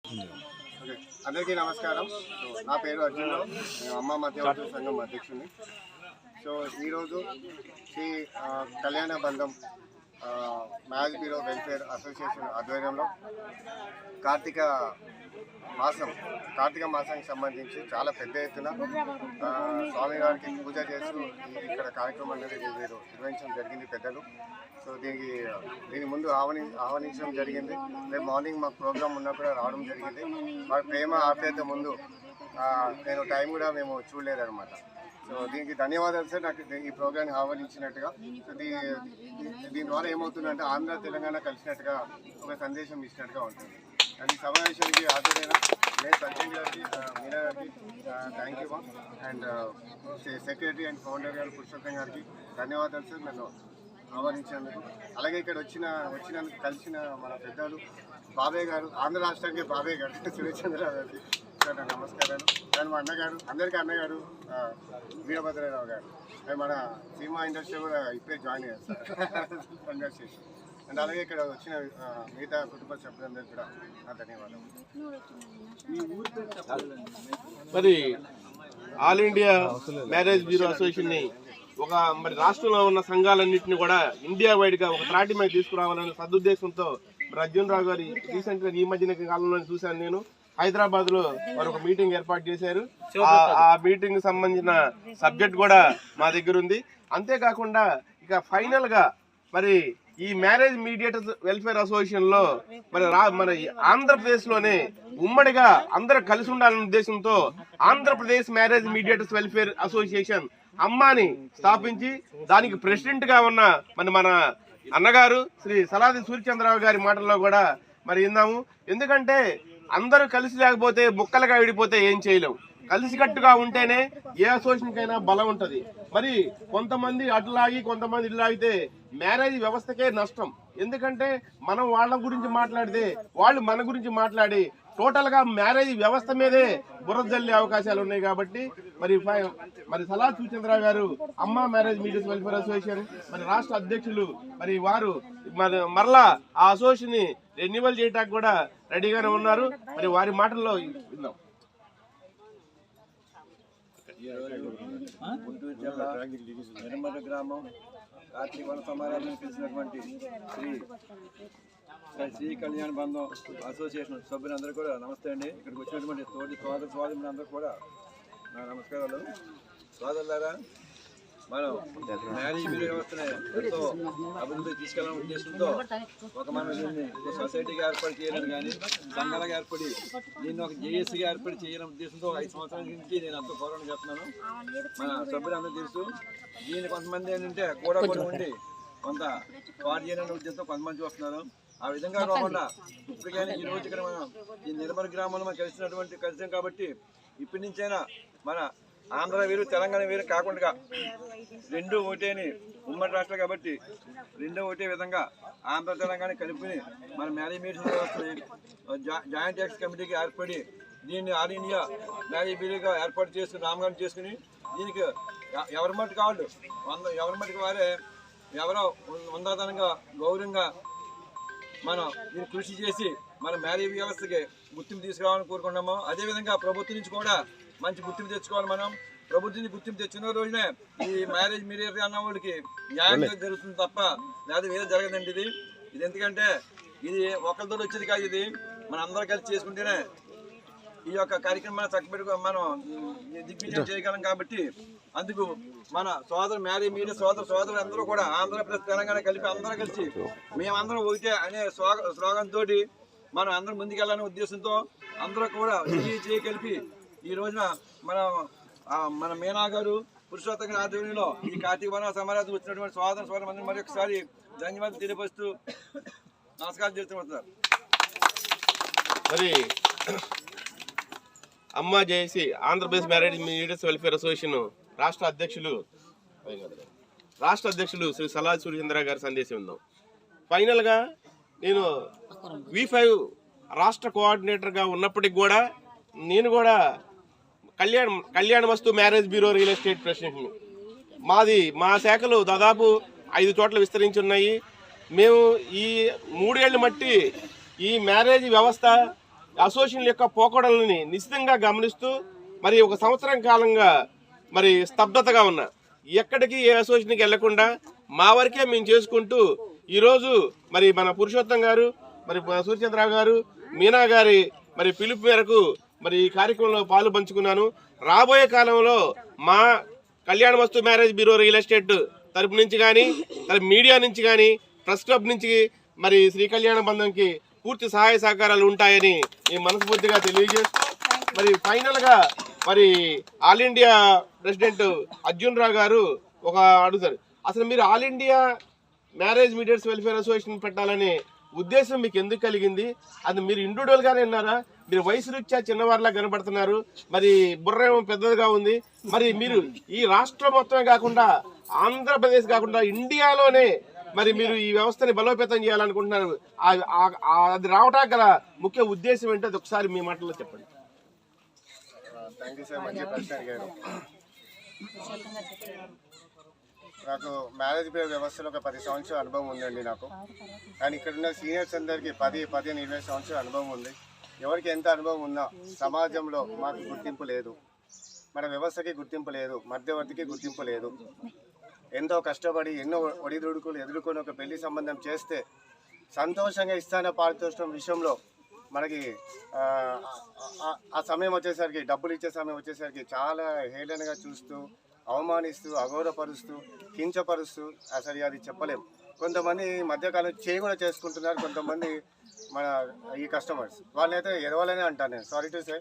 అందరికీ నమస్కారం. నా పేరు అర్జున్రావు, నేను అమ్మ మధ్యవర్తుల సంఘం అధ్యక్షుడిని. సో ఈరోజు శ్రీ కళ్యాణ బంధం మ్యారేజ్ బ్యూరో వెల్ఫేర్ అసోసియేషన్ ఆధ్వర్యంలో కార్తీక మాసానికి సంబంధించి చాలా పెద్ద ఎత్తున స్వామివారికి పూజ చేస్తూ ఇక్కడ కార్యక్రమం అనేది నిర్వహించడం జరిగింది పెద్దలు. సో దీని ముందు ఆహ్వానించడం జరిగింది. రేపు మార్నింగ్ మాకు ప్రోగ్రామ్ ఉన్నా కూడా రావడం జరిగింది. మా ప్రేమ ఆప్యాయత ముందు నేను టైం కూడా మేము చూడలేదన్నమాట. సో దీనికి ధన్యవాదాలు సార్, నాకు ఈ ప్రోగ్రామ్ని ఆహ్వానించినట్టుగా. సో దీని ద్వారా ఏమవుతుందంటే ఆంధ్ర తెలంగాణ కలిసినట్టుగా ఒక సందేశం ఇచ్చినట్టుగా ఉంటుంది. అండ్ ఈ సమావేశానికి హాజరైన నేను ప్రెసిడెంట్ గారికి, మీనా గారికి thank you. And secretary and founder గారు పురుషోత్తం గారికి ధన్యవాదాలు సార్, నన్ను ఆహ్వానించినందుకు. అలాగే ఇక్కడ వచ్చినందుకు కలిసిన మన పెద్దలు బాబాయ్ గారు, ఆంధ్ర రాష్ట్రానికి బాబాయ్ గారు సురేష్ చంద్రరావు గారికి సార్ నా నమస్కారాలు. అండ్ మా అన్నగారు, అందరికీ అన్నగారు వీరభద్రరావు గారు, అండ్ మన సినిమా ఇండస్ట్రీ కూడా ఇప్పుడే జాయిన్ అయ్యారు సార్, కంగ్రాచులేషన్. అండ్ అలాగే ఇక్కడ వచ్చిన మిగతా కుటుంబ సభ్యులందరికీ కూడా నా ధన్యవాదాలు. మరి ఆల్ ఇండియా మ్యారేజ్ బ్యూరో అసోసియేషన్ని మరి రాష్ట్రంలో ఉన్న సంఘాలన్నింటినీ కూడా ఇండియా వైడ్ గా ఒక త్రాటి మీద తీసుకురావాలనే సదుద్దేశంతో అర్జున్ రావు గారి రీసెంట్ గా ఈ మధ్యన కాలంలో చూశాను నేను. హైదరాబాద్ లో వారు ఒక మీటింగ్ ఏర్పాటు చేశారు. ఆ మీటింగ్ సంబంధించిన సబ్జెక్ట్ కూడా మా దగ్గర ఉంది. అంతేకాకుండా ఇక ఫైనల్ గా మరి ఈ మ్యారేజ్ మీడియేటర్స్ వెల్ఫేర్ అసోసియేషన్ లో మరి ఆంధ్రప్రదేశ్ లోనే ఉమ్మడిగా అందరూ కలిసి ఉండాలనే ఉద్దేశంతో Andhra Pradesh marriage mediators welfare association అమ్మాని స్థాపించి దానికి ప్రెసిడెంట్ గా ఉన్న మన అన్నగారు శ్రీ సలాది సూర్యచంద్రరావు గారి మాటల్లో కూడా మరి విన్నాము. ఎందుకంటే అందరూ కలిసి లేకపోతే ముక్కలుగా విడిపోతే ఏం చేయలేము. కలిసికట్టుగా ఉంటేనే ఏ అసోసియేషన్కైనా బలం ఉంటది. మరి కొంతమంది అటులాగి కొంతమంది ఇటులాగితే మ్యారేజ్ వ్యవస్థకే నష్టం. ఎందుకంటే మనం వాళ్ళ గురించి మాట్లాడితే వాళ్ళు మన గురించి మాట్లాడి టోటల్ గా మ్యారేజ్ వ్యవస్థ మీదే బురద జల్లే అవకాశాలు ఉన్నాయి. కాబట్టి మరి సలాద్ సూర్యచంద్రరావు గారు అమ్మ మ్యారేజ్ మీడియస్ వెల్ఫేర్ అసోసియేషన్ మరి రాష్ట్ర అధ్యక్షులు, మరి వారు మరలా ఆ అసోసియేషన్ ని రెన్యువల్ చేయడానికి కూడా రెడీగానే ఉన్నారు. మరి వారి మాటల్లో విందాం. గుంటూరు జిల్లా నిర్మల గ్రామం కార్తీక వన సమారాధన పిలిచినటువంటి శ్రీ కళ్యాణ బంధం అసోసియేషన్ సభ్యులందరూ కూడా నమస్తే అండి. ఇక్కడికి వచ్చినటువంటి తోటి సోదరులందరూ కూడా నా నమస్కారాలు. సోదరులారా, మనం మ్యారేజ్ బ్యూరో వ్యవస్థని ఎంతో అభివృద్ధి తీసుకెళ్లాలనే ఉద్దేశంతో మనం దీన్ని ఒక సొసైటీగా ఏర్పాటు చేయాలని కానీ సంఘాలుగా ఏర్పడి దీన్ని ఒక జేఏసీగా ఏర్పాటు చేయాలనే ఉద్దేశంతో 5 సంవత్సరాల నుంచి నేను ఎంతో పోరాటం చేస్తున్నాను. మన సభ్యులందరూ తెలుసు. దీన్ని కొంతమంది ఏంటంటే కూడా ఉండి కొంత పాటు చేయాలనే ఉద్దేశంతో కొంతమంది చూస్తున్నారు. ఆ విధంగా కాకుండా ఇప్పటికైనా ఈ రోజు ఇక్కడ మనం ఈ నిర్మల గ్రామంలో మనం కలిసాం కాబట్టి ఇప్పటి నుంచైనా మన ఆంధ్ర వేరు తెలంగాణ వేరు కాకుండా రెండు ఒకటేని ఉమ్మడి రాష్ట్రాలు కాబట్టి రెండో ఒకటే విధంగా ఆంధ్ర తెలంగాణ కలుపుకుని మన మ్యారేజ్ మీటింగ్ వ్యవస్థని జాయింట్ యాక్స్ కమిటీకి ఏర్పడి దీన్ని ఆల్ ఇండియా మ్యారేజ్ బ్యూరోగా ఏర్పాటు చేసుకుని నామకరణం చేసుకుని దీనికి ఎవరి మట్టుకు వాళ్ళు ఎవరి మట్టుకు వారే ఎవరో ఉన్నతంగా గౌరవంగా మనం దీన్ని కృషి చేసి మన మ్యారేజ్ వ్యవస్థకి గుర్తింపు తీసుకురావాలని కోరుకున్నాము. అదేవిధంగా ప్రభుత్వం నుంచి కూడా మంచి గుర్తింపు తెచ్చుకోవాలి. మనం ప్రభుత్వం గుర్తింపు తెచ్చుకున్న రోజునే ఈ మ్యారేజ్ మీడియా అన్న వాళ్ళకి న్యాయం జరుగుతుంది తప్ప లేదా వేరే జరగదండి. ఇది ఎందుకంటే ఇది ఒకరితో వచ్చేది కాదు. ఇది మన అందరూ కలిసి చేసుకుంటేనే ఈ యొక్క కార్యక్రమాన్ని చక్కబెట్టుకో మనం దిగ్విజయం చేయగలం. కాబట్టి అందుకు మన మ్యారేజ్ మీడియా సోదరులు అందరూ కూడా ఆంధ్రప్రదేశ్ తెలంగాణ కలిపి అందరూ కలిసి మేమందరం ఒకటే అనే స్లోగన్ తోటి మనం అందరం ముందుకెళ్ళాలనే ఉద్దేశంతో అందరూ కూడా చేయి కలిపి ఈ రోజున మన మీనా గారు పురుషోత్తం ఆధ్వర్యంలో ఈ కార్తీక వన సమారాధన వచ్చినటువంటి సోదరులందరూ మరి ఒకసారి ధన్యవాదాలు తెలియపరుస్తూ నమస్కారం చేస్తున్నారు. మరి అమ్మ JAC Andhra Pradesh marriage media's welfare association రాష్ట్ర అధ్యక్షులు శ్రీ సలాద్ సూర్యచంద్ర గారి సందేశం ఉందాం. ఫైనల్ గా నేను V5 రాష్ట్ర కోఆర్డినేటర్ గా ఉన్నప్పటికి కూడా నేను కూడా కళ్యాణ వస్తు marriage bureau real estate president. మా శాఖలు దాదాపు 5 చోట్ల విస్తరించి ఉన్నాయి. మేము ఈ 3 ఏళ్ల మట్టి ఈ మ్యారేజ్ వ్యవస్థ అసోసియేషన్ యొక్క పోకడలని నిశ్చితంగా గమనిస్తూ మరి ఒక సంవత్సరం కాలంగా మరి స్తబ్దతగా ఉన్నా, ఎక్కడికి ఏ అసోసియేషన్కి వెళ్లకుండా మా వరకే మేము చేసుకుంటూ ఈరోజు మరి మన పురుషోత్తం గారు, మరి సూర్యచంద్రరావు గారు, మీనా గారి మరి పిలుపు మేరకు మరి ఈ కార్యక్రమంలో పాలు పంచుకున్నాను. రాబోయే కాలంలో మా కళ్యాణ వస్తు మ్యారేజ్ బ్యూరో రియల్ ఎస్టేట్ తరపు నుంచి కానీ, మీడియా నుంచి కానీ, ప్రెస్ క్లబ్ నుంచి మరి శ్రీ కళ్యాణ బంధంకి పూర్తి సహాయ సహకారాలు ఉంటాయని మేము మనస్ఫూర్తిగా తెలియజేస్తూ, మరి ఫైనల్గా మరి all India president Arjun Rao garu ఒక అడుగుతారు, అసలు మీరు all India marriage mediators welfare association పెట్టాలనే ఉద్దేశం మీకు ఎందుకు కలిగింది? అది మీరు ఇండివిజువల్గానే ఉన్నారా? మీరు వయసు రీత్యా చిన్నవారిలా కనబడుతున్నారు, మరి బుర్ర ఏమో పెద్దదిగా ఉంది. మరి మీరు ఈ రాష్ట్రం మొత్తమే కాకుండా, ఆంధ్రప్రదేశ్ కాకుండా ఇండియాలోనే మరి మీరు ఈ వ్యవస్థని బలోపేతం చేయాలనుకుంటున్నారు. అది రావడానికి గల ముఖ్య ఉద్దేశం ఏంటో అది ఒకసారి మీ మాటల్లో చెప్పండి. థ్యాంక్ యూ సార్, మంచి ప్రశ్న అడిగారు. నాకు మ్యారేజ్ బ్యూరో వ్యవస్థలో ఒక 10 సంవత్సరాల అనుభవం ఉందండి నాకు. కానీ ఇక్కడ ఉన్న సీనియర్స్ అందరికీ 10, 15, 20 సంవత్సరాల అనుభవం ఉంది. ఎవరికి ఎంత అనుభవం ఉన్నా సమాజంలో మాకు గుర్తింపు లేదు, మన వ్యవస్థకి గుర్తింపు లేదు, మధ్యవర్తికి గుర్తింపు లేదు. ఎంతో కష్టపడి ఎన్నో ఒడిదుడుకులు ఎదుర్కొని ఒక పెళ్లి సంబంధం చేస్తే సంతోషంగా ఇస్తాన పారితోషికం విషయంలో మనకి ఆ సమయం వచ్చేసరికి, డబ్బులు ఇచ్చే సమయం వచ్చేసరికి చాలా హేళనగా చూస్తూ, అవమానిస్తూ, అగౌరవపరుస్తూ, కించపరుస్తూ, అసలు అది చెప్పలేము. కొంతమంది మధ్యకాలం చేయి కూడా చేసుకుంటున్నారు. కొంతమంది మన ఈ కస్టమర్స్ వాళ్ళైతే ఎదవాలనే అంటాను నేను, సారీ టు సే.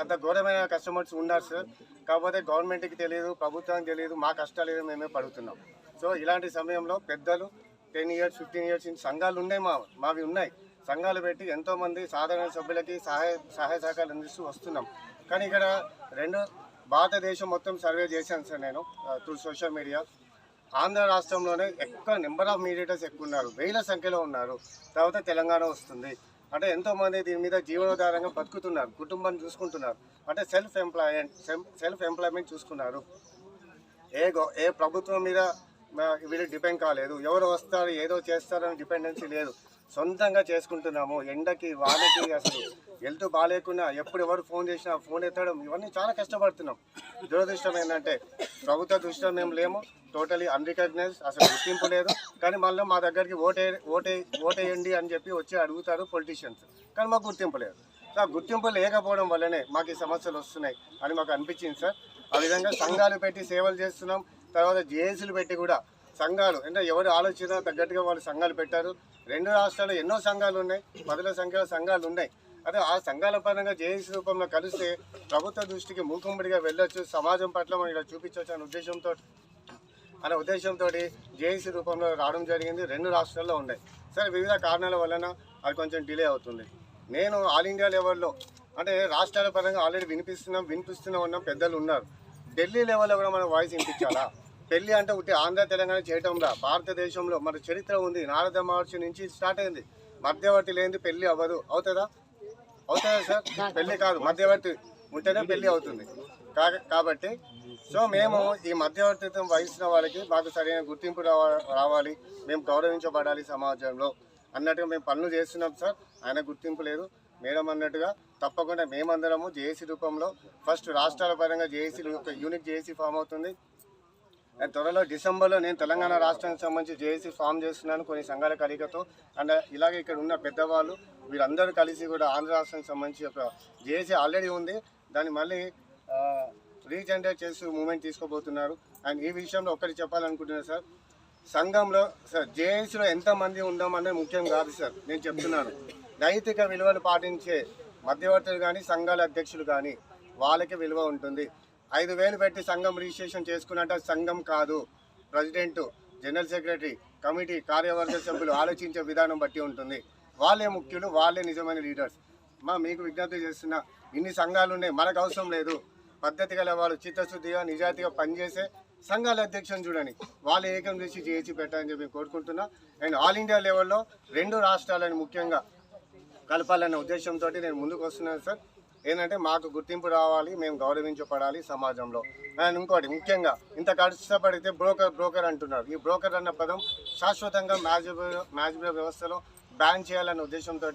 అంత ఘోరమైన కస్టమర్స్ ఉన్నారు సార్. కాకపోతే గవర్నమెంట్కి తెలియదు, ప్రభుత్వానికి తెలియదు, మా కష్టాలు ఏదో మేమే పడుతున్నాం. సో ఇలాంటి సమయంలో పెద్దలు 10 years 15 years సంఘాలు ఉన్నాయి, మావి ఉన్నాయి. సంఘాలు పెట్టి ఎంతోమంది సాధారణ సభ్యులకి సహాయ సహకారాలు అందిస్తూ వస్తున్నాం. కానీ ఇక్కడ భారతదేశం మొత్తం సర్వే చేశాను సార్ నేను త్రూ సోషల్ మీడియా. ఆంధ్ర రాష్ట్రంలోనే ఎక్కువ నెంబర్ ఆఫ్ మీడియేటర్స్ ఎక్కువ ఉన్నారు, 1000 సంఖ్యలో ఉన్నారు. తర్వాత తెలంగాణ వస్తుంది. అంటే ఎంతోమంది దీని మీద జీవనాధారంగా బతుకుతున్నారు, కుటుంబాన్ని చూసుకుంటున్నారు. అంటే సెల్ఫ్ ఎంప్లాయ్మెంట్ చూసుకున్నారు. ఏ ప్రభుత్వం మీద వీళ్ళు డిపెండ్ కాలేదు. ఎవరు వస్తారు ఏదో చేస్తారని డిపెండెన్సీ లేదు. సొంతంగా చేసుకుంటున్నాము. ఎండకి వానకి అసలు హెల్త్ బాగాలేకున్నా ఎప్పుడు ఎవరు ఫోన్ చేసినా ఫోన్ ఎత్తడం, ఇవన్నీ చాలా కష్టపడుతున్నాం. దురదృష్టం ఏంటంటే ప్రభుత్వ దృష్టిలో మేము లేము, టోటలీ అన్రికగ్నైజ్, అసలు గుర్తింపు లేదు. కానీ మళ్ళీ మా దగ్గరికి ఓటేయండి అని చెప్పి వచ్చి అడుగుతారు పొలిటీషియన్స్, కానీ మాకు గుర్తింపు లేదు. సో గుర్తింపు లేకపోవడం వల్లనే మాకు ఈ సమస్యలు వస్తున్నాయి అని మాకు అనిపించింది సార్. ఆ విధంగా సంఘాలు పెట్టి సేవలు చేస్తున్నాం. తర్వాత జేఏసీలు పెట్టి కూడా సంఘాలు, అంటే ఎవరు ఆలోచన తగ్గట్టుగా వాళ్ళు సంఘాలు పెట్టారు. 2 రాష్ట్రాల్లో ఎన్నో సంఘాలు ఉన్నాయి, 10ల సంఖ్యలో సంఘాలు ఉన్నాయి. అదే ఆ సంఘాల పరంగా జేఏసీ రూపంలో కలిస్తే ప్రభుత్వ దృష్టికి మూకుమ్మడిగా వెళ్ళొచ్చు, సమాజం పట్ల మనం ఇలా చూపించవచ్చు అనే ఉద్దేశంతో జేఏసీ రూపంలో రావడం జరిగింది. 2 రాష్ట్రాల్లో ఉన్నాయి. సరే వివిధ కారణాల వలన అది కొంచెం డిలే అవుతుంది. నేను ఆల్ ఇండియా లెవెల్లో అంటే రాష్ట్రాల పరంగా ఆల్రెడీ వినిపిస్తూనే ఉన్నాం, పెద్దలు ఉన్నారు. ఢిల్లీ లెవెల్లో కూడా మనం వాయిస్ వినిపించాలా? పెళ్లి అంటే ఉట్టి ఆంధ్ర తెలంగాణ చేయటంలా, భారతదేశంలో మన చరిత్ర ఉంది. నారద మహర్షి నుంచి స్టార్ట్ అయింది. మధ్యవర్తి లేనిది పెళ్లి అవ్వదు. అవుతుందా సార్? పెళ్లి కాదు, మధ్యవర్తి ఉంటేనే పెళ్లి అవుతుంది. కాబట్టి సో మేము ఈ మధ్యవర్తిత్వం వహిస్తున్న వాళ్ళకి మాకు సరైన గుర్తింపు రావాలి, మేము గౌరవించబడాలి సమాజంలో అన్నట్టుగా మేము పనులు చేస్తున్నాం సార్. ఆయన గుర్తింపు లేదు. మేడం అన్నట్టుగా తప్పకుండా మేమందరము జేఏసీ రూపంలో ఫస్ట్ రాష్ట్రాల పరంగా జేఏసీ యూనిట్ జేఏసీ ఫామ్ అవుతుంది. త్వరలో డిసెంబర్లో నేను తెలంగాణ రాష్ట్రానికి సంబంధించి జేఏసీ ఫామ్ చేస్తున్నాను కొన్ని సంఘాల కలయికతో. అండ్ ఇలాగే ఇక్కడ ఉన్న పెద్దవాళ్ళు వీళ్ళందరూ కలిసి కూడా ఆంధ్ర రాష్ట్రానికి సంబంధించి ఒక జేఏసీ ఆల్రెడీ ఉంది, దాన్ని మళ్ళీ రీజనరేట్ చేసి మూమెంట్ తీసుకోబోతున్నారు. అండ్ ఈ విషయంలో ఒకటి చెప్పాలనుకుంటున్నాను సార్, సంఘంలో సార్ జేఏసీలో ఎంతమంది ఉందామనేది ముఖ్యం కాదు సార్. నేను చెప్తున్నాను, నైతిక విలువలు పాటించే మధ్యవర్తులు కానీ సంఘాల అధ్యక్షులు కానీ వాళ్ళకి విలువ ఉంటుంది. 5,000 పెట్టి సంఘం రిజిస్ట్రేషన్ చేసుకున్నట్టు సంఘం కాదు. ప్రెసిడెంట్, జనరల్ సెక్రటరీ, కమిటీ, కార్యవర్గ సభ్యులు ఆలోచించే విధానం బట్టి ఉంటుంది. వాళ్ళే ముఖ్యులు, వాళ్ళే నిజమైన లీడర్స్. మీకు విజ్ఞప్తి చేస్తున్నా, ఇన్ని సంఘాలు ఉన్నాయి, మనకు అవసరం లేదు. పద్ధతి గల వాళ్ళు చిత్తశుద్ధిగా నిజాయితీగా పనిచేసే సంఘాల అధ్యక్షులను చూడండి, వాళ్ళు ఏకం చేసి జేఏసీ పెట్టాలని చెప్పి కోరుకుంటున్నా. అండ్ ఆల్ ఇండియా లెవెల్లో 2 రాష్ట్రాలను ముఖ్యంగా కలపాలనే ఉద్దేశంతో నేను ముందుకు వస్తున్నాను సార్. ఏంటంటే మాకు గుర్తింపు రావాలి, మేము గౌరవించబడాలి సమాజంలో. అండ్ ఇంకోటి ముఖ్యంగా, ఇంత కష్టపడితే బ్రోకర్ అంటున్నారు. ఈ బ్రోకర్ అన్న పదం శాశ్వతంగా మ్యారేజ్ బ్యూరో వ్యవస్థలో బ్యాన్ చేయాలనే ఉద్దేశంతో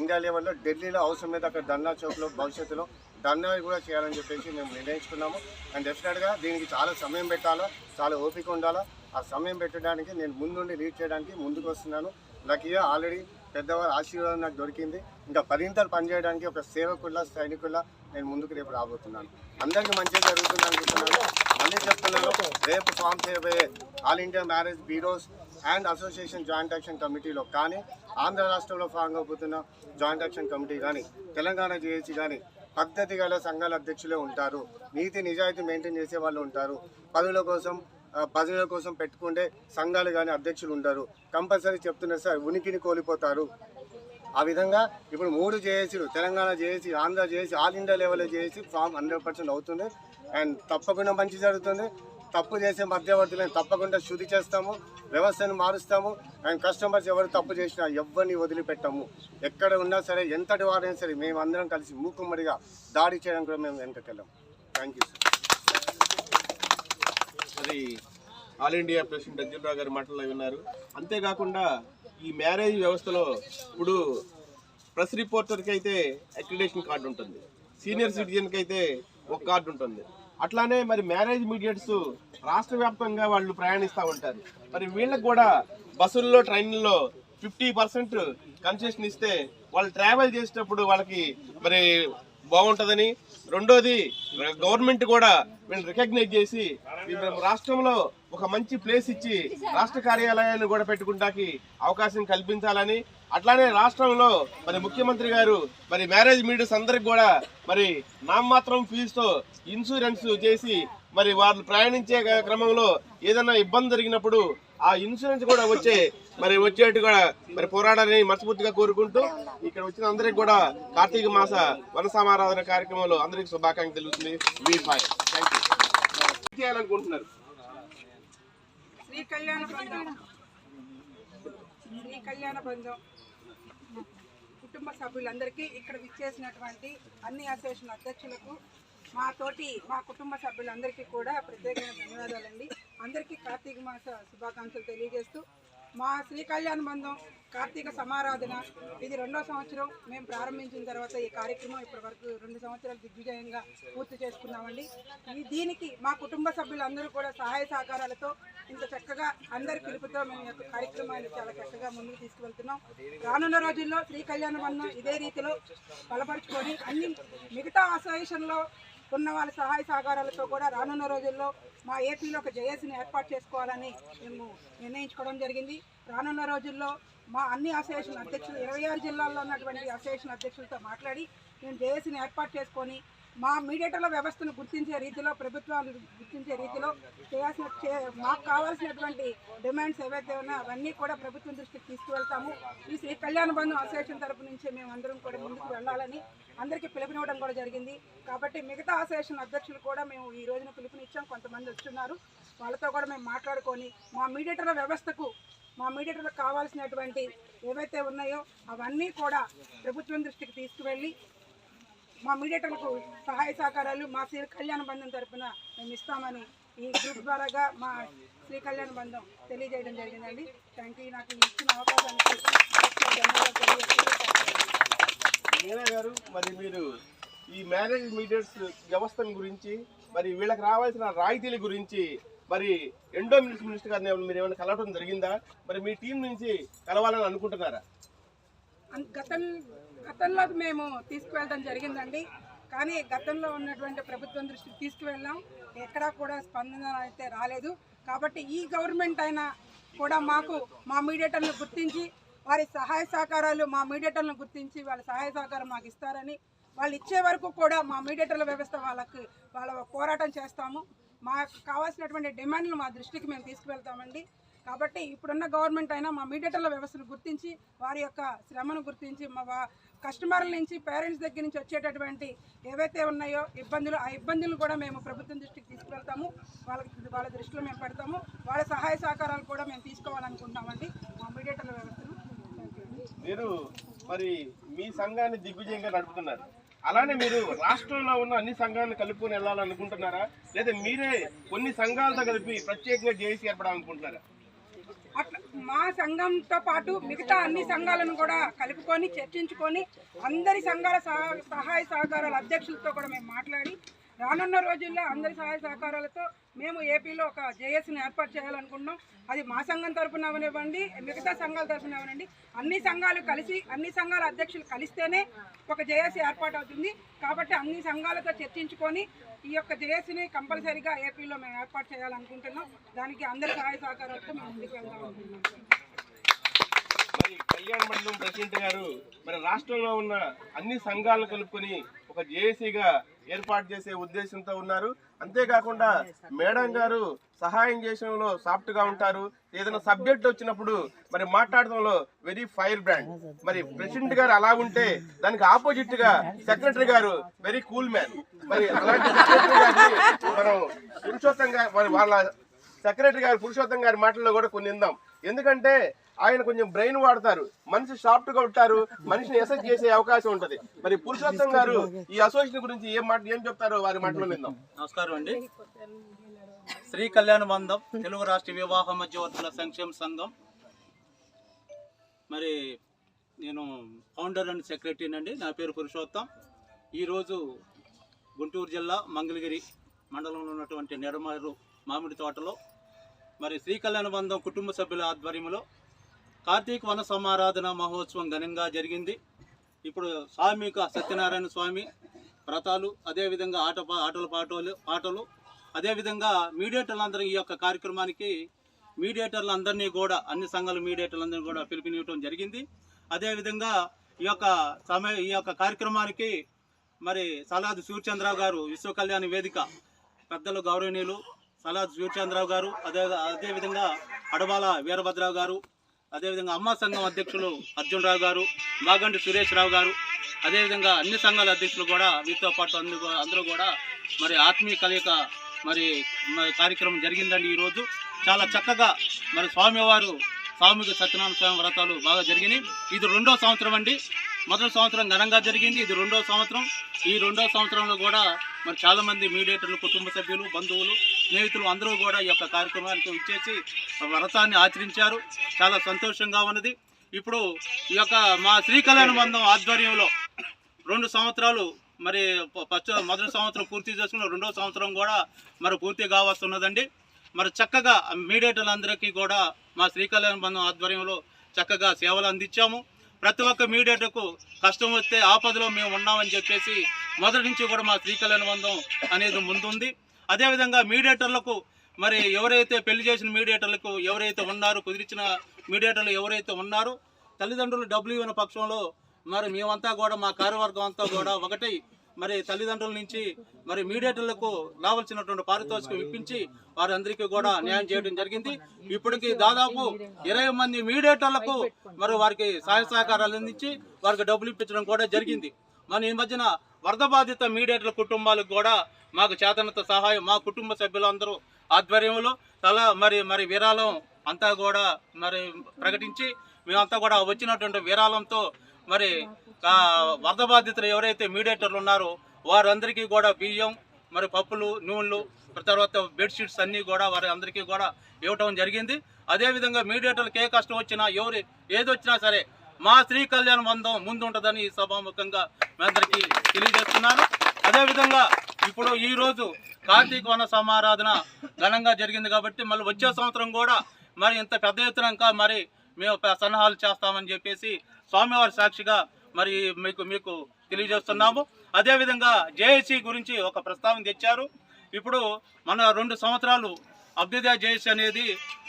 ఇండియా లెవెల్లో ఢిల్లీలో అవసరం మీద అక్కడ ధర్నా చౌక్లో భవిష్యత్తులో ధర్నా కూడా చేయాలని చెప్పేసి మేము నిర్ణయించుకున్నాము. అండ్ డెఫినెట్గా దీనికి చాలా సమయం పెట్టాలా, చాలా ఓపిక ఉండాలా. ఆ సమయం పెట్టడానికి నేను ముందుండి లీడ్ చేయడానికి ముందుకు వస్తున్నాను. లక్కీగా ఆల్రెడీ పెద్దవారి ఆశీర్వాదం నాకు దొరికింది. ఇంకా పదింతలు పనిచేయడానికి ఒక సేవకుల్లా సైనికుల్లా నేను ముందుకు రేపు రాబోతున్నాను. అందరికీ మంచిగా జరుగుతుంది అనుకుంటున్నాను. మళ్ళీ చెప్తున్నాను, రేపు ఫామ్ చేయబోయే all India marriage bureaus and association joint action కమిటీలో కానీ, ఆంధ్ర రాష్ట్రంలో ఫామ్ కాబోతున్న జాయింట్ యాక్షన్ కమిటీ కానీ, తెలంగాణ జేఏసీ కానీ పద్ధతి గల సంఘాల అధ్యక్షులే ఉంటారు. నీతి నిజాయితీ మెయింటైన్ చేసే వాళ్ళు ఉంటారు. పదవుల కోసం పెట్టుకుంటే సంఘాలు కానీ అధ్యక్షులు ఉంటారు. కంపల్సరీ చెప్తున్నారు సార్, ఉనికిని కోల్పోతారు. ఆ విధంగా ఇప్పుడు 3 జేఏసీలు, Telangana JAC, Andhra JAC, all India లెవెల్లో జేఏసీ ఫామ్ 100% అవుతుంది. అండ్ తప్పకుండా మంచి జరుగుతుంది. తప్పు చేసే మధ్యవర్తులను తప్పకుండా శుద్ధి చేస్తాము, వ్యవస్థను మారుస్తాము. అండ్ కస్టమర్స్ ఎవరు తప్పు చేసినా ఎవరిని వదిలిపెట్టాము. ఎక్కడ ఉన్నా సరే, ఎంతటి వారైనా సరే మేము అందరం కలిసి మూకుమ్మడిగా దాడి చేయడం కూడా మేము వెనకకెళ్ళాం. Thank you sir. అది all India president Arjun Rao గారి మాటల్లో విన్నారు. అంతేకాకుండా ఈ మ్యారేజ్ వ్యవస్థలో ఇప్పుడు ప్రెస్ రిపోర్టర్కి అయితే అక్రిడేషన్ కార్డు ఉంటుంది, సీనియర్ సిటిజన్కి అయితే ఒక కార్డు ఉంటుంది. అట్లానే మరి మ్యారేజ్ మీడియేట్స్ రాష్ట్ర వ్యాప్తంగా వాళ్ళు ప్రయాణిస్తూ ఉంటారు. మరి వీళ్ళకి కూడా బస్సుల్లో, ట్రైన్లలో 50% కన్సెషన్ ఇస్తే వాళ్ళు ట్రావెల్ చేసేటప్పుడు వాళ్ళకి మరి బాగుంటుందని, రెండోది గవర్నమెంట్ కూడా వీళ్ళని రికగ్నైజ్ చేసి రాష్ట్రంలో ఒక మంచి ప్లేస్ ఇచ్చి రాష్ట్ర కార్యాలయాన్ని కూడా పెట్టుకుంటాకి అవకాశం కల్పించాలని, అట్లానే రాష్ట్రంలో మరి ముఖ్యమంత్రి గారు మరి మ్యారేజ్ మీడియాస్ అందరికి కూడా మరి నామమాత్రం ఫీజుతో ఇన్సూరెన్స్ చేసి మరి వాళ్ళు ప్రయాణించే క్రమంలో ఏదైనా ఇబ్బంది జరిగినప్పుడు ఆ ఇన్సూరెన్స్ కూడా వచ్చేట్టు కూడా మరి పోరాడాలని మనస్ఫూర్తిగా కోరుకుంటూ ఇక్కడ వచ్చిన అందరికి కూడా కార్తీక మాస వన సమారాధన కార్యక్రమంలో అందరికి శుభాకాంక్షలు తెలుస్తుంది. చేయాలనుకుంటున్నారు శ్రీ కళ్యాణ బంధం కుటుంబ సభ్యులందరికీ, ఇక్కడ విచ్చేసినటువంటి అన్ని అసోసియేషన్ అధ్యక్షులకు, మా కుటుంబ సభ్యులందరికీ కూడా ప్రత్యేకమైన ధన్యవాదాలండి. అందరికీ కార్తీక మాస శుభాకాంక్షలు తెలియజేస్తూ, మా శ్రీ కళ్యాణ బంధం కార్తీక సమారాధన ఇది 2వ సంవత్సరం మేము ప్రారంభించిన తర్వాత ఈ కార్యక్రమం ఇప్పటి వరకు 2 సంవత్సరాలు దిగ్విజయంగా పూర్తి చేసుకున్నామండి. దీనికి మా కుటుంబ సభ్యులందరూ కూడా సహాయ సహకారాలతో ఇంత చక్కగా అందరి పిలుపుతో మేము యొక్క కార్యక్రమాన్ని చాలా చక్కగా ముందుకు తీసుకువెళ్తున్నాం. రానున్న రోజుల్లో శ్రీ కళ్యాణ బంధం ఇదే రీతిలో బలపరుచుకొని అన్ని మిగతా అసోసియేషన్లో ఉన్న వాళ్ళ సహాయ సహకారాలతో కూడా రానున్న రోజుల్లో మా ఏపీలో ఒక జేఏసీని ఏర్పాటు చేసుకోవాలని మేము నిర్ణయించుకోవడం జరిగింది. రానున్న రోజుల్లో మా అన్ని అసోసియేషన్ అధ్యక్షులు 26 జిల్లాల్లో ఉన్నటువంటి అసోసియేషన్ అధ్యక్షులతో మాట్లాడి మేము జేఏసీని ఏర్పాటు చేసుకొని మా మీడియేటర్ల వ్యవస్థను గుర్తించే రీతిలో, ప్రభుత్వాలు గుర్తించే రీతిలో మాకు కావాల్సినటువంటి డిమాండ్స్ ఏవైతే ఉన్నాయో అవన్నీ కూడా ప్రభుత్వం దృష్టికి తీసుకువెళ్తాము. ఈ శ్రీ కళ్యాణ బంధం అసోసియేషన్ తరపు నుంచి మేము అందరం కూడా ముందుకు వెళ్ళాలని అందరికీ పిలుపునివ్వడం కూడా జరిగింది. కాబట్టి మిగతా అసోసియేషన్ అధ్యక్షులు కూడా మేము ఈ రోజున పిలుపునిచ్చాం. కొంతమంది వస్తున్నారు, వాళ్ళతో కూడా మేము మాట్లాడుకొని మా మీడియేటర్ల వ్యవస్థకు, మా మీడియేటర్లకు కావాల్సినటువంటి ఏవైతే ఉన్నాయో అవన్నీ కూడా ప్రభుత్వం దృష్టికి తీసుకువెళ్ళి మా మీడియేటర్లకు సహాయ సహకారాలు మా శ్రీ కళ్యాణ బంధం తరఫున మేము ఇస్తామని ఈ గ్రూప్ ద్వారాగా మా శ్రీ కళ్యాణ బంధం తెలియజేయడం జరిగిందండి. Thank you. నాకు ఇచ్చిన అవకాశానికి మీనా గారు, మరి మీరు ఈ మ్యారేజ్ మీడియేట్స్ వ్యవస్థ గురించి, మరి వీళ్ళకి రావాల్సిన రాయితీల గురించి మరి ఎండోమెంట్స్ మినిస్టర్ గారిని మీరు ఏమైనా కలవడం జరిగిందా? మరి మీ టీం నుంచి కలవాలని అనుకుంటున్నారా? గతంలో మేము తీసుకువెళ్ళడం జరిగిందండి. కానీ గతంలో ఉన్నటువంటి ప్రభుత్వం దృష్టికి తీసుకువెళ్ళాం, ఎక్కడా కూడా స్పందన అయితే రాలేదు. కాబట్టి ఈ గవర్నమెంట్ అయినా కూడా మాకు మా మీడియేటర్లను గుర్తించి వారి సహాయ సహకారాలు, మా మీడియేటర్లను గుర్తించి వాళ్ళ సహాయ సహకారం మాకు ఇస్తారని, వాళ్ళు ఇచ్చే వరకు కూడా మా మీడియేటర్ల వ్యవస్థ వాళ్ళ పోరాటం చేస్తాము. మాకు కావాల్సినటువంటి డిమాండ్లు మా దృష్టికి మేము తీసుకువెళ్తామండి. కాబట్టి ఇప్పుడున్న గవర్నమెంట్ అయినా మా మీడియేటర్ల వ్యవస్థను గుర్తించి వారి యొక్క శ్రమను గుర్తించి మా కస్టమర్ల నుంచి, పేరెంట్స్ దగ్గర నుంచి వచ్చేటటువంటి ఏవైతే ఉన్నాయో ఇబ్బందులు, ఆ ఇబ్బందులను కూడా మేము ప్రభుత్వం దృష్టికి తీసుకువెళ్తాము. వాళ్ళ దృష్టిలో మేము పెడతాము. వాళ్ళ సహాయ సహకారాలు కూడా మేము తీసుకోవాలనుకుంటామండి మా మీడియేటర్ల వ్యవస్థను. మీరు మరి మీ సంఘాన్ని దిగ్విజయంగా నడుపుతున్నారు, అలానే మీరు రాష్ట్రంలో ఉన్న అన్ని సంఘాలను కలుపుకొని వెళ్ళాలనుకుంటున్నారా, లేదా మీరే కొన్ని సంఘాలతో కలిపి ప్రత్యేకంగా జేఏసీ ఏర్పడాలనుకుంటున్నారా? అట్లా మా సంఘంతో పాటు మిగతా అన్ని సంఘాలను కూడా కలుపుకొని చర్చించుకొని అందరి సంఘాల సహాయ సహకారాల అధ్యక్షులతో కూడా మేము మాట్లాడి రానున్న రోజుల్లో అందరి సహాయ సహకారాలతో మేము ఏపీలో ఒక జేఏసీని ఏర్పాటు చేయాలనుకుంటున్నాం. అది మా సంఘం తరఫున అవనివ్వండి, మిగతా సంఘాల తరఫున అవనండి, అన్ని సంఘాలు కలిసి అన్ని సంఘాల అధ్యక్షులు కలిస్తేనే ఒక జేఏసీ ఏర్పాటు అవుతుంది. కాబట్టి అన్ని సంఘాలతో చర్చించుకొని ఈ యొక్క జేఏసీని కంపల్సరీగా ఏపీలో మేము ఏర్పాటు చేయాలనుకుంటున్నాం. దానికి అందరి సహాయ సహకారాలతో మేము ముందుకు వెళ్దాం అనుకుంటున్నాం. మరి కళ్యాణ మండలం ప్రెసిడెంట్ గారు మరి రాష్ట్రంలో ఉన్న అన్ని సంఘాలను కలుపుకొని ఒక జేఏసీగా ఏర్పాటు చేసే ఉద్దేశంతో ఉన్నారు. అంతేకాకుండా మేడం గారు సహాయం చేయడంలో సాఫ్ట్ గా ఉంటారు. ఏదైనా సబ్జెక్ట్ వచ్చినప్పుడు మరి మాట్లాడడంలో వెరీ ఫైర్ బ్రాండ్. మరి ప్రెసిడెంట్ గారు అలా ఉంటే దానికి ఆపోజిట్ గా సెక్రటరీ గారు వెరీ కూల్ మ్యాన్. మరి అలాంటి సెక్రటరీ గారిని మనం పురుషోత్తం మరి వాళ్ళ సెక్రటరీ గారు పురుషోత్తం గారి మాటల్లో కూడా కొన్ని విందాం. ఎందుకంటే ఆయన కొంచెం బ్రెయిన్ వాడతారు, మనిషి సాఫ్ట్ గా ఉంటారు, మనిషిని ఎసెస్ చేసే అవకాశం ఉంటది. మరి పురుషోత్తం గారు ఈ అసోసియేషన్ గురించి ఏం చెప్తారో వారి మాటలో విందాం. నమస్కారం అండి. శ్రీ కళ్యాణ మందం తెలుగు రాష్ట్ర వివాహ మధ్యవర్తుల సంక్షేమ సంఘం మరి నేను ఫౌండర్ అండ్ సెక్రటరీ అండి. నా పేరు పురుషోత్తం. ఈరోజు గుంటూరు జిల్లా మంగళగిరి మండలంలో ఉన్నటువంటి నెరమారు మామిడి తోటలో మరి శ్రీ కళ్యాణ మందం కుటుంబ సభ్యుల ఆధ్వర్యంలో కార్తీక వన సమారాధన మహోత్సవం ఘనంగా జరిగింది. ఇప్పుడు స్వామిక సత్యనారాయణ స్వామి వ్రతాలు, అదేవిధంగా ఆటల పాటలు, అదేవిధంగా మీడియేటర్లందరూ ఈ యొక్క కార్యక్రమానికి మీడియేటర్లందరినీ కూడా అన్ని సంఘాల మీడియేటర్లందరినీ కూడా పిలుపునివ్వడం జరిగింది. అదేవిధంగా ఈ యొక్క కార్యక్రమానికి మరి సలాది సూర్యచంద్రరావు గారు విశ్వ కళ్యాణ వేదిక పెద్దలు గౌరవనీయులు సలాది సూర్యచంద్రరావు గారు, అదేవిధంగా అడబాల వీరభద్రరావు గారు, అదేవిధంగా అమ్మ సంఘం అధ్యక్షులు అర్జునరావు గారు, మాగంటి సురేష్ రావు గారు, అదేవిధంగా అన్ని సంఘాల అధ్యక్షులు కూడా వీటితో పాటు అందరూ కూడా మరి ఆత్మీయ కలయిక మరి కార్యక్రమం జరిగిందండి. ఈరోజు చాలా చక్కగా మరి స్వామివారు స్వామికి సత్యనారాయణ స్వామి వ్రతాలు బాగా జరిగినాయి. ఇది 2వ సంవత్సరం అండి. మొదటి సంవత్సరం ఘనంగా జరిగింది, ఇది 2వ సంవత్సరం. ఈ 2వ సంవత్సరంలో కూడా మరి చాలామంది మీడియేటర్లు, కుటుంబ సభ్యులు, బంధువులు, స్నేహితులు అందరూ కూడా ఈ యొక్క కార్యక్రమానికి ఇచ్చేసి వ్రతాన్ని ఆచరించారు. చాలా సంతోషంగా ఉన్నది. ఇప్పుడు ఈ యొక్క మా శ్రీ కళ్యాణ మందం ఆధ్వర్యంలో 2 సంవత్సరాలు మరి మొదటి సంవత్సరం పూర్తి చేసుకున్న 2వ సంవత్సరం కూడా మరి పూర్తి కావస్తున్నదండి. మరి చక్కగా మీడియేటర్లందరికీ కూడా మా శ్రీ కళ్యాణ మందం ఆధ్వర్యంలో చక్కగా సేవలు అందించాము. ప్రతి ఒక్క మీడియేటర్కు కష్టం వస్తే ఆపదలో మేము ఉన్నామని చెప్పేసి మొదటి నుంచి కూడా మా శ్రీ కళ్యాణ మందం అనేది ముందుంది. అదేవిధంగా మీడియేటర్లకు మరి ఎవరైతే పెళ్లి చేసిన మీడియేటర్లకు ఎవరైతే ఉన్నారో, కుదిరించిన మీడియేటర్లు ఎవరైతే ఉన్నారో, తల్లిదండ్రులు డబ్బులు ఇవ్వని పక్షంలో మరి మేమంతా కూడా మా కార్యవర్గం అంతా కూడా ఒకటి మరి తల్లిదండ్రుల నుంచి మరి మీడియేటర్లకు రావాల్సినటువంటి పారితోషికం ఇప్పించి వారందరికీ కూడా న్యాయం చేయడం జరిగింది. ఇప్పటికి దాదాపు 20 మంది మీడియేటర్లకు మరి వారికి సహాయ సహకారాలు అందించి వారికి డబ్బులు ఇప్పించడం కూడా జరిగింది. మన ఈ మధ్యన వరద బాధిత మీడియేటర్ల కుటుంబాలకు కూడా మాకు చేతనత సహాయం మా కుటుంబ సభ్యులందరూ ఆధ్వర్యంలో చాలా మరి విరాళం అంతా కూడా మరి ప్రకటించి మేమంతా కూడా వచ్చినటువంటి విరాళంతో మరి వరద బాధితులు ఎవరైతే మీడియేటర్లు ఉన్నారో వారందరికీ కూడా బియ్యం, మరి పప్పులు, నూనెలు, తర్వాత బెడ్షీట్స్ అన్నీ కూడా వారి అందరికీ కూడా ఇవ్వటం జరిగింది. అదేవిధంగా మీడియేటర్లకు ఏ కష్టం వచ్చినా ఏది వచ్చినా సరే మా శ్రీ కళ్యాణ మందం ముందు ఉంటుందని ఈ సభాముఖంగా మీ అందరికీ తెలియజేస్తున్నాను. అదేవిధంగా ఇప్పుడు ఈరోజు కార్తీక వన సమారాధన ఘనంగా జరిగింది కాబట్టి మళ్ళీ వచ్చే సంవత్సరం కూడా మరి ఇంత పెద్ద ఎత్తున ఇంకా మరి మేము సన్నాహాలు చేస్తామని చెప్పేసి స్వామివారి సాక్షిగా మరి మీకు తెలియజేస్తున్నాము. అదేవిధంగా జేఏసీ గురించి ఒక ప్రస్తావన తెచ్చారు. ఇప్పుడు మన 2 సంవత్సరాలు అభ్యుదయ జేఏసీ అనేది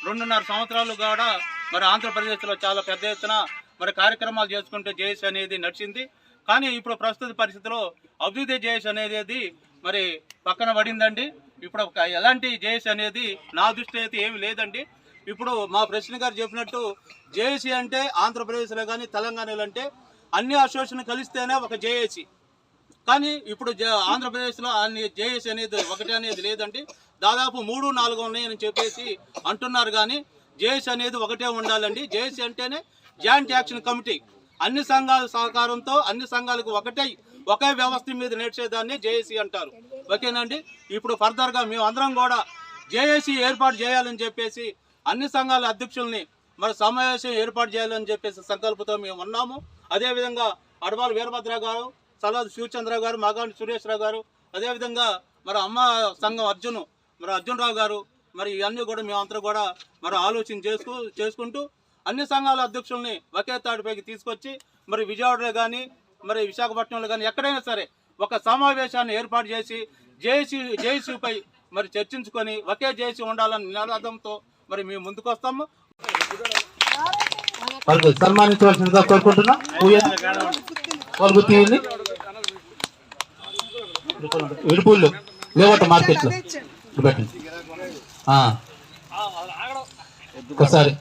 2.5 సంవత్సరాలు కూడా మరి ఆంధ్రప్రదేశ్లో చాలా పెద్ద ఎత్తున మరి కార్యక్రమాలు చేసుకుంటే జేఏసీ అనేది నడిచింది. కానీ ఇప్పుడు ప్రస్తుత పరిస్థితిలో అభ్యుదయ జేఏసీ అనేది మరి పక్కన పడిందండి. ఇప్పుడు ఎలాంటి జేఏసీ అనేది నా దృష్టి అయితే ఏమి లేదండి. ఇప్పుడు మా ప్రెసిడెంట్ గారు చెప్పినట్టు జేఏసీ అంటే ఆంధ్రప్రదేశ్లో కానీ తెలంగాణలో అంటే అన్ని అసోసియేషన్ కలిస్తేనే ఒక జేఏసీ. కానీ ఇప్పుడు ఆంధ్రప్రదేశ్లో అన్ని జేఏసీ అనేది ఒకటి అనేది లేదండి. దాదాపు 3-4 ఉన్నాయని చెప్పేసి అంటున్నారు. కానీ జేఏసీ అనేది ఒకటే ఉండాలండి. జేఏసీ అంటేనే జాయింట్ యాక్షన్ కమిటీ, అన్ని సంఘాల సహకారంతో అన్ని సంఘాలకు ఒకే వ్యవస్థ మీద నడిచేదాన్ని జేఏసీ అంటారు. ఓకేనండి. ఇప్పుడు ఫర్దర్గా మేము అందరం కూడా జేఏసీ ఏర్పాటు చేయాలని చెప్పేసి అన్ని సంఘాల అధ్యక్షుల్ని మరి సమావేశం ఏర్పాటు చేయాలని చెప్పేసి సంకల్పంతో మేము ఉన్నాము. అదేవిధంగా అడవాల వీరభద్ర గారు, సలాది శివచంద్ర గారు, మాగాంటి సురేశ్వరరావు గారు, అదేవిధంగా మరి అమ్మ సంఘం అర్జునరావు గారు, మరి ఇవన్నీ కూడా మేమంతా కూడా మరి ఆలోచన చేసుకుంటూ అన్ని సంఘాల అధ్యక్షుల్ని ఒకే తాటిపైకి తీసుకొచ్చి మరి విజయవాడలో కానీ మరి విశాఖపట్నంలో కానీ ఎక్కడైనా సరే ఒక సమావేశాన్ని ఏర్పాటు చేసి జేఏసీపై మరి చర్చించుకొని ఒకే జేఏసీ ఉండాలని నినాదంతో మరి మేము ముందుకు వస్తాము. వాళ్ళకు సన్మానించవలసిందిగా కోరుకుంటున్నాం. విడుపుళ్ళు లేవట మార్కెట్లో పెట్టండి. ఒకసారి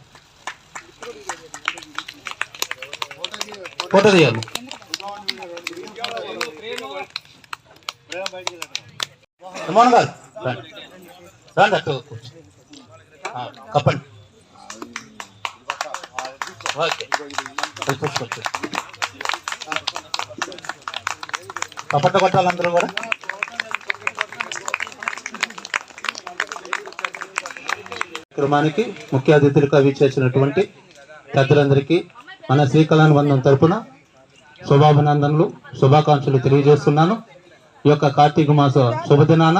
ఫోటో తీయాలి. మోహన్ గారు రండి అక్కడ కప్పండి. కపట్ట కొట్టాలందరూ కూడా. కార్యక్రమానికి ముఖ్య అతిథులుగా విచ్చేసినటువంటి పెద్దలందరికీ మన శ్రీకళాన్ బంధం తరపున శుభాభినందనలు, శుభాకాంక్షలు తెలియజేస్తున్నాను. ఈ యొక్క కార్తీక మాస శుభదినాన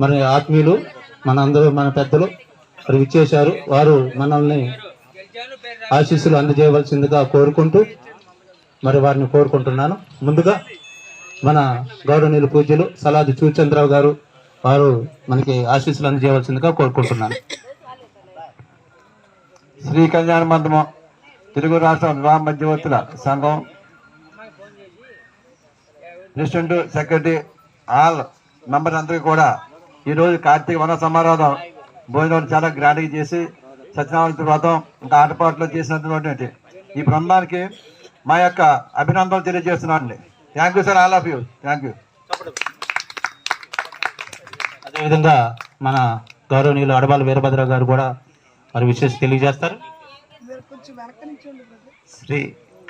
మరి ఆత్మీయులు మన పెద్దలు మరి విచ్చేశారు. వారు మనల్ని ఆశీస్సులు అందజేయవలసిందిగా కోరుకుంటూ మరి వారిని కోరుకుంటున్నాను. ముందుగా మన గౌరవనీయులు పూజ్యులు సలాది శివచంద్రరావు గారు, వారు మనకి ఆశీస్సులు అందజేయవలసిందిగా కోరుకుంటున్నాను. శ్రీ కళ్యాణ మండపం తెలుగు రాష్ట్ర వివాహ మధ్యవర్తుల సంఘం ప్రెసిడెంట్, సెక్రటరీ, ఆల్ మెంబర్స్ అందరికీ కూడా ఈరోజు కార్తీక వన సమారోహం భోజనం చాలా గ్రాండ్గా చేసి సత్యనారాయణ వ్రతం ఇంకా ఆటపాటలో చేసినటువంటి ఈ బృందానికి మా యొక్క అభినందనలు తెలియజేస్తున్నానండి. Thank you sir, all of you, thank you. అదేవిధంగా మన గౌరవనీయులు అడబాల వీరభద్ర గారు కూడా మరి విశేష తెలియజేస్తారు. శ్రీ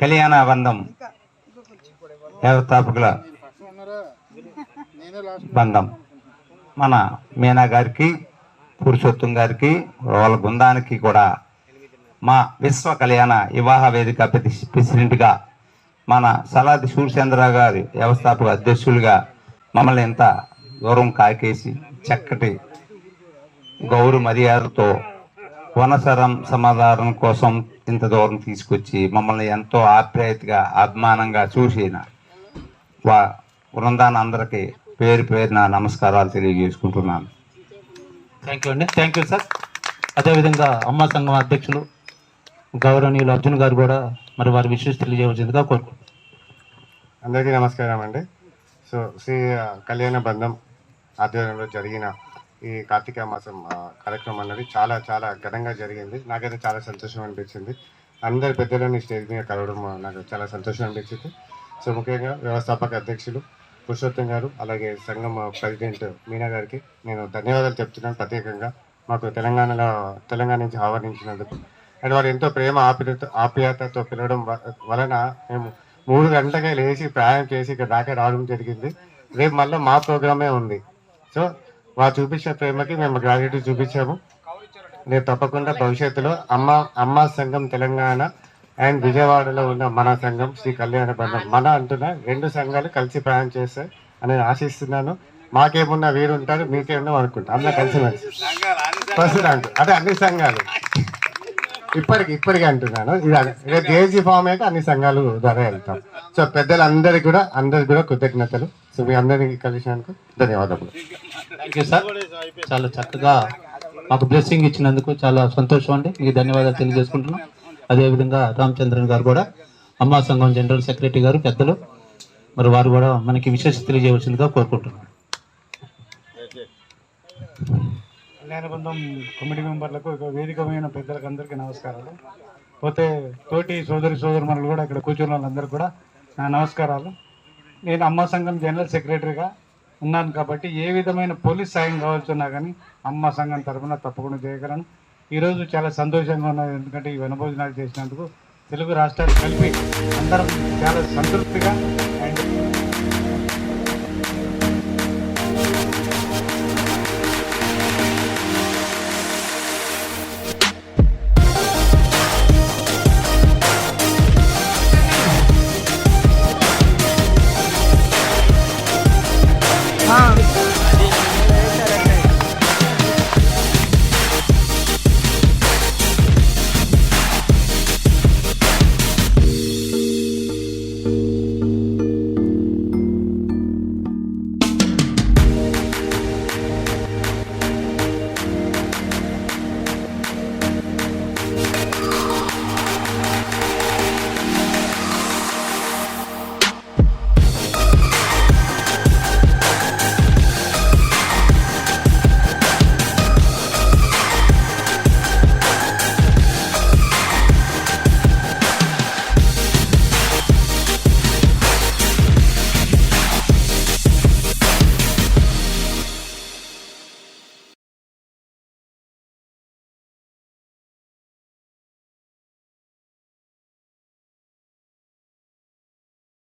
కళ్యాణ బంధం వ్యవస్థాపకుల బంధం మన మీనా గారికి, పురుషోత్తం గారికి, వాళ్ళ బృందానికి కూడా మా విశ్వ కళ్యాణ వివాహ వేదిక ప్రెసిడెంట్గా మన సలాది సూర్యచంద్ర గారి వ్యవస్థాపక అధ్యక్షులుగా మమ్మల్ని ఎంత గౌరవం కాకేసి చక్కటి గౌరవ మర్యాదతో వనసరం సమాధానం కోసం ఇంత దూరం తీసుకొచ్చి మమ్మల్ని ఎంతో ఆప్యాయతగా అభిమానంగా చూసిన బృందాన్ని అందరికీ పేరు పేరున నమస్కారాలు తెలియజేసుకుంటున్నాను. థ్యాంక్ యూ అండి. Thank you sir. అదేవిధంగా అమ్మ సంఘం అధ్యక్షులు గౌరవనీయులు అర్జున్ గారు కూడా మరి వారి విశేష తెలియజేయవలసిందిగా కోరుకుంటున్నాను. అందరికీ నమస్కారం అండి. సో శ్రీ కళ్యాణ బంధం ఆధ్వర్యంలో జరిగిన ఈ కార్తీక మాసం కార్యక్రమం అనేది చాలా చాలా ఘనంగా జరిగింది. నాకైతే చాలా సంతోషం అనిపించింది. అందరి పెద్దలని స్టేజ్ మీద కలవడం నాకు చాలా సంతోషం అనిపించింది. సో ముఖ్యంగా వ్యవస్థాపక అధ్యక్షులు పురుషోత్తం గారు, అలాగే సంఘం ప్రెసిడెంట్ మీనా గారికి నేను ధన్యవాదాలు చెప్తున్నాను ప్రత్యేకంగా, మాకు తెలంగాణ నుంచి ఆహ్వానించినందుకు. అండ్ వారు ఎంతో ప్రేమ ఆప్యాయతతో పిలవడం వలన మేము 3 గంటలకే లేచి ప్రయాణం చేసి ఇక్కడ దాకా రావడం జరిగింది. రేపు మళ్ళీ మా ప్రోగ్రామే ఉంది. సో వారు చూపించిన ప్రేమకి మేము గ్రాట్యుటీ చూపించాము. రేపు తప్పకుండా భవిష్యత్తులో అమ్మ సంఘం తెలంగాణ అండ్ విజయవాడలో ఉన్న మన సంఘం శ్రీ కళ్యాణ బంధం మన అంటున్న 2 సంఘాలు కలిసి ప్రయాణం చేస్తాయి అని ఆశిస్తున్నాను. మాకేమున్నా వీరు ఉంటారు, మీకేమన్నా అనుకుంటాం, అందరూ కలిసి ఫస్ట్ అంటే అన్ని సంఘాలు ఇప్పటికి అంటున్నాను. ఇది రేపు జేఏసీ ఫామ్ అయితే అన్ని సంఘాలు ద్వారా వెళ్తాం. సో పెద్దలందరికీ కూడా కృతజ్ఞతలు. సో మీ అందరికీ కలిసినందుకు ధన్యవాదాలు. Thank you sir. చాలా చక్కగా మాకు బ్లెస్సింగ్ ఇచ్చినందుకు చాలా సంతోషం అండి. మీకు ధన్యవాదాలు తెలియజేసుకుంటున్నాం. అదేవిధంగా రామచంద్రన్ గారు కూడా అమ్మా సంఘం జనరల్ సెక్రటరీ గారు పెద్దలు, మరి వారు కూడా మనకి విశేష తెలియజేయవలసిందిగా కోరుకుంటున్నాం. కళ్యాణ బంధం కమిటీ మెంబర్లకు, వేదికమైన పెద్దలకు అందరికీ నమస్కారాలు. పోతే తోటి సోదరులు కూడా ఇక్కడ కూర్చున్న వాళ్ళందరికీ కూడా నా నమస్కారాలు. నేను అమ్మ సంఘం జనరల్ సెక్రటరీగా ఉన్నాను కాబట్టి ఏ విధమైన పోలీస్ సాయం కావాల్సున్నా కానీ అమ్మ సంఘం తరఫున తప్పకుండా చేయగలను. ఈరోజు చాలా సంతోషంగా ఉన్నది, ఎందుకంటే ఈ వనభోజనాలు చేసినందుకు తెలుగు రాష్ట్రాలు కలిపి అందరం చాలా సంతృప్తిగా అండ్